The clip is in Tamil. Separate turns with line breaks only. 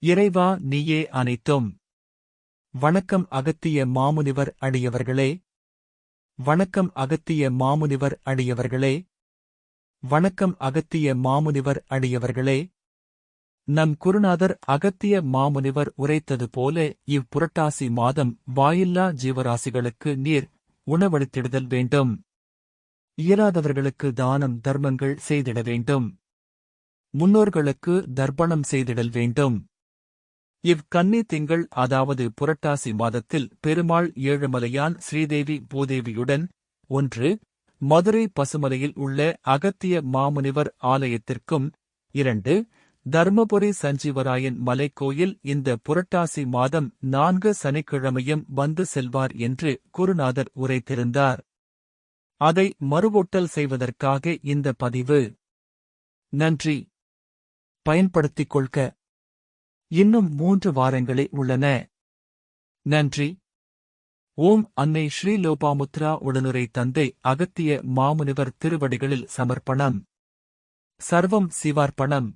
இறைவா நீயே அனைத்தும். வணக்கம் அகத்திய மாமுனிவர் அடியவர்களே. வணக்கம் அகத்திய மாமுனிவர் அடியவர்களே. வணக்கம் அகத்திய மாமுனிவர் அடியவர்களே. நம் குருநாதர் அகத்திய மாமுனிவர் உரைத்தது போல இப்புரட்டாசி மாதம் வாயில்லா ஜீவராசிகளுக்கு நீர் உணவளித்திடுதல் வேண்டும். இயலாதவர்களுக்கு தானம் தர்மங்கள் செய்திட வேண்டும். முன்னோர்களுக்கு தர்ப்பணம் செய்திடல் வேண்டும். கன்னி திங்கள் அதாவது புரட்டாசி மாதத்தில் பெருமாள் ஏழுமலையான் ஸ்ரீதேவி பூதேவியுடன் 1. மதுரை பசுமலையில் உள்ள அகத்திய மாமுனிவர் ஆலயத்திற்கும் 2. தர்மபுரி சஞ்சீவராயன் மலைக்கோயில் இந்த புரட்டாசி மாதம் 4 சனிக்கிழமையும் வந்து செல்வார் என்று குருநாதர் உரைத்திருந்தார். அதை மறுவொட்டல் செய்வதற்காக இந்த பதிவு. நன்றி. பயன்படுத்திக் கொள்க. இன்னும் 3 வாரங்களே உள்ளன. நன்றி. ஓம் அன்னை ஸ்ரீ லோபாமுத்ரா உடனுரை தந்தை அகத்திய மாமுனிவர் திருவடிகளில் சமர்ப்பணம். சர்வம் சிவார்ப்பணம்.